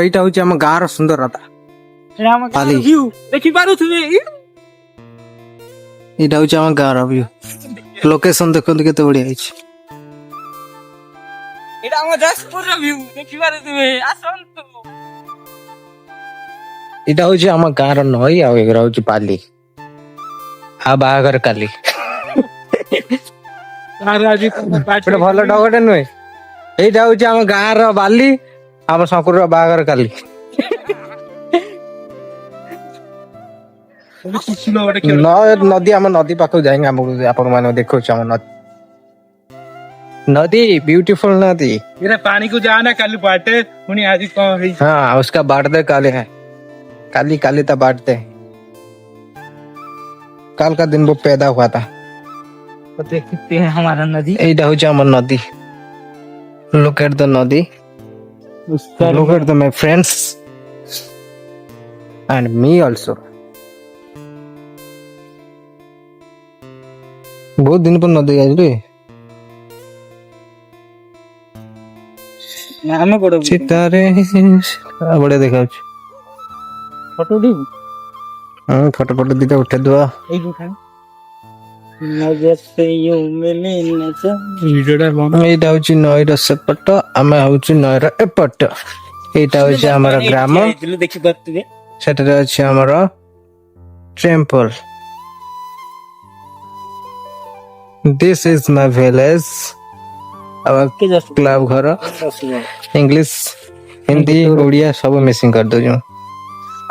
ଏଇଟା ହଉଛି ଆମ ଗାଁର ସୁନ୍ଦରତା। ପାଲି। ଦେଖିପାରୁଥିବେ ଏଇଟା ହଉଛି ଆମ ଗାଁର ଭ୍ୟୁ। ଲୋକେସନ ଦେଖନ୍ତୁ କେତେ ବଢିଆ ହେଇଛି। ଏଇଟା ଆମ ଯାଜପୁରର ଭିଉ ଦେଖିପାରୁଥିବେ ଆସନ୍ତୁ। ଏଇଟା ହଉଛି ଆମ ଗାଁର ନଈ ଆଉ ଏଗୁରା ହଉଛି ପାଲି। ଆଉ ବାହାଘର କାଲି। ଗୋଟେ ଭଲ ଡଗଟେ ନୁହେଁ। ଏଇଟା ହଉଛି ଆମ ଗାଁର ବାଲି, ଆମ ଶଙ୍କୁରର ବାହାଘର କାଲି। ନଦୀ ଆମ ନଦୀ ପାଖକୁ ଯାଇନି, ଆମକୁ ଆପଣ ମାନେ ଦେଖାଉଛି ଆମ ନଦୀ। नदी ब्यूटीफुल नदी। मेरा पानी को जाना कल बाटे पुणी आज कौन है। हाँ उसका बांटते काले है। काली काली था बांटते। कल का दिन वो पैदा हुआ था। तो देख सकते हैं हमारा नदी। एटा हो जामर नदी। Look at the नदी। Look at the my friends and me also। बहुत दिन पर नदी आई रे। ଆମେ କୋଡ ଚିତାରେ ବଢିଆ ଦେଖାଉଛି। ଫଟୋ ଉଠେଇବୁ? ହଁ ଫଟୋ ଫଟୋ ଦିଟା ଉଠେଇଦବା। ଏଇଠୁ ଉଠା। ନଜର ସେ ୟୁ ମିଲେ ନଜର। ଭିଡିଓଟା ବନ୍ଦ। ଏଇଟା ହଉଛି ନଈର ସେପଟ, ଆମେ ହଉଛି ନଈର ଏପଟ। ଏଇଟା ହଉଛି ଆମର ଗ୍ରାମ। ଦେଖିପାରୁଥିବେ। ସେଠାରେ ଅଛି ଆମର temple. This is my village। Club घर इंग्लिश हिंदी उड़िया सब मिसिंग कर दो जो।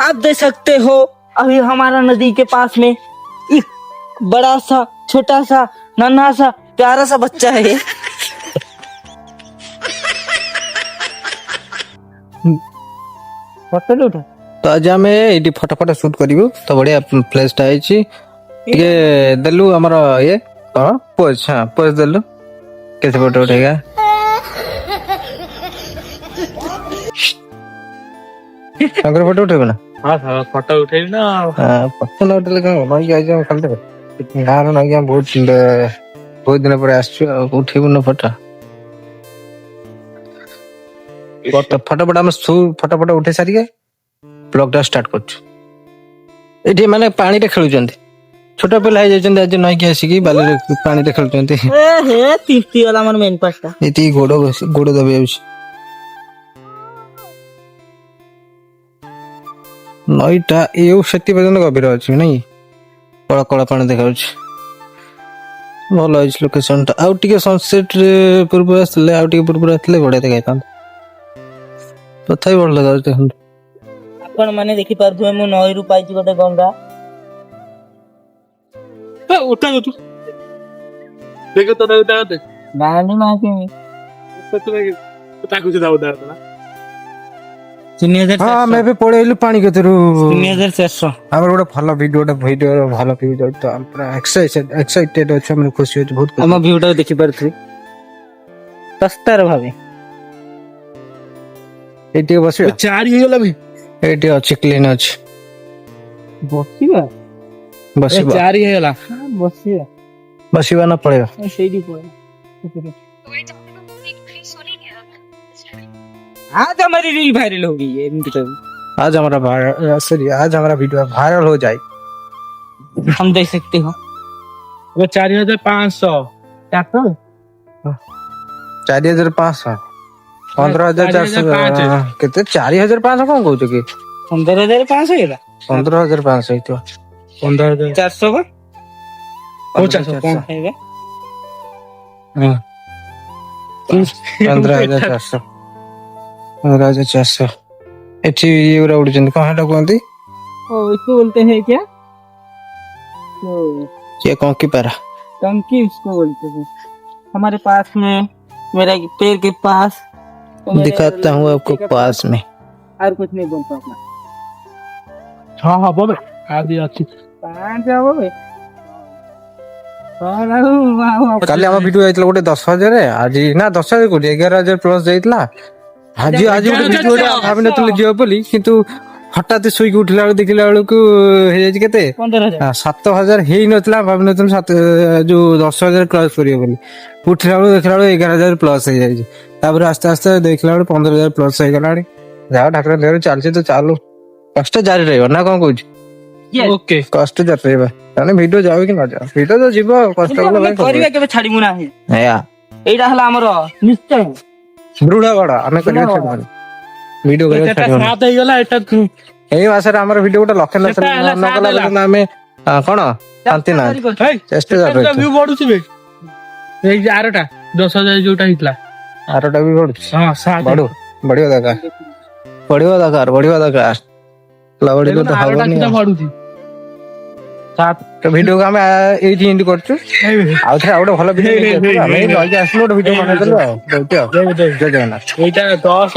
आप देख सकते हो अभी हमारा नदी के पास में एक बड़ा सा छोटा सा नन्हा सा प्यारा सा बच्चा है। फोटो उठा। तो आज आम ये फटो फटो सुट करू तो बढ़िया प्लेस टा ये देलु हमर ये कौन पोज। हाँ पोज देलु कैसे फोटो उठेगा। फोटो उठेगा ना। हाँ फोटो उठेगी ना। फोटो न उठेले कौन नई आइज खाली गाँव नई बहुत दिन पर उठेबु न फोटो। फटो फट आम फटो फट उठे सारी ब्लॉग टा स्टार्ट कर माने पानी रे खेलुचंती। छोटा पिला आज नई की आसिकी बाली पानी रे खेलुचंती। तीर्ति वाला मन मेन पास्ता एती गोड़ दबे जाउछ। नईटा एउ सेति पर्यंत गभीर अछि नहीं कळा कळा पानी देखाउछ। भल अछि लोकेशन टा। आउ टिके सनसेट रे पूर्व आसले आउ टिके पूर्व आसले बढिया देखाइतान। तथापि भल लगाउछ देखन। आपण माने देखि पारथुवे मु नई रु पाइछि गोटे गंगा। उठा तू देखो तो उठा दे नानी मां के ताकू दाऊ दा 3000। हां मैं भी पळेइलु पानी केतरु 3400। हमर गोटे भलो वीडियो भलो व्यू जाउ तो हम पूरा एक्साइटेड अछि। हम खुशी अछि बहुत। हम व्यूटा देखि पारथि सस्तार भाबे एटी बसिया 4 हो गेला भाई। एटी अछि क्लीन अछि बसिबा 4 हो गेला बसिबा ना पड़ेगा सेडी पड़े। आज हमारी रील वायरल होगी ये आज हमारा वीडियो वायरल हो जाए। हम देख सकते हो वो 4500 4500 15,400 केते 4500 कौन कहू कि 15,500 हेला 15,500 हेतो 15,400 का 400 कौन है बे। हां 15,400 15,400 एठी ये उड़चंद कहां कहंती। ओ इसको बोलते हैं क्या ये कौन की पैरा टंकी इसको बोलते हैं। हमारे पास में मेरा पेड़ के पास दिखाता हूँ आपको पास में। और कुछ नहीं बोलता अपना। हाँ हाँ बोले आदि अच्छी कहाँ जाओ बे काली हम वीडियो आइतला गोटे 10,000 आज ना 10,000 को 11,000 प्लस जाइतला। आज आज गोटे वीडियो भाबि नथले जियो बोली किंतु हठात सोई उठला बेला देखिला बेला को हे जाय केते 15,000 7,000 हेई नथला भाबि नथले 7 जो 10,000 क्रॉस करियो बोली उठला बेला देखला बेला 11,000 प्लस हे जाय। तापर आस्ते आस्ते देखला बेला 15,000 प्लस हे गलाडी। ଯାହା ଠାକୁର ଦେହରେ ଚାଲିଛି ତ ଚାଲୁ, କଷ୍ଟ ଜାରି ରହିବ ନା କଣ କହୁଛୁ? ଓକେ କଷ୍ଟ ଜାରି ରହିବ, ତାହେଲେ ଭିଡିଓ ଯାଉ କି ନ ଯାଉ, ଭିଡିଓ ତ ଯିବ ଆଉ, କଷ୍ଟ କଲେ ଭାଇ କରିବା କେବେ ଛାଡିବୁ ନାହିଁ। ଏଇଆ ଏଇଟା ହେଲା ଆମର ନିଶ୍ଚୟ। ବୃଢ ବଡ ଆମେ କରିବା ଛାଡିବନି, ଭିଡିଓ କରିବା ଏଟା ଛାଡିବନି। 7 ହେଇଗଲା, ଏଟା ଏଇ ମାସରେ ଆମର ଭିଡିଓ ଗୋଟେ ଲକ୍ଷ ସେଟା ହେଲା ନ କଲା ହେଲା। ପର୍ଯ୍ୟନ୍ତ ଆମେ କଣ ଶାନ୍ତି ନାହାନ୍ତି, ଚେଷ୍ଟା ଜାରି ରହିଥିବ। ଭିଉ ବଢୁଛି ବେ। ଏଇ ଯେ ଆରଟା 10,000 ଯୋଉଟା ହେଇଥିଲା, ଆରଟା ବି ବଢୁଛି, ହଁ 7 ବଢିବ ଦରକାର, ବଢିବା ଦରକାର, ବଢିଲେ ତ ଆରଟା ହବନି କିଟା ଆଉ। ବଢୁଛି 7 ତ ଭିଡିଓକୁ ଆମେ ଏଇଠି ଏଣ୍ଡ କରୁଛୁ, ଆଉ ଥରେ ଆଉ ଗୋଟେ ଭଲ ଭିଡିଓ ନେଇକି ଆସିବୁ। ଆମେ ଏଇ ରହିକି ଆସିଲୁ, ଗୋଟେ ଭିଡିଓ ବନେଇଦେଲୁ ଆଉ, ରହୁଛି ଆଉ, ଜୟ ଜଗନ୍ନାଥ। ଏଇଟା 10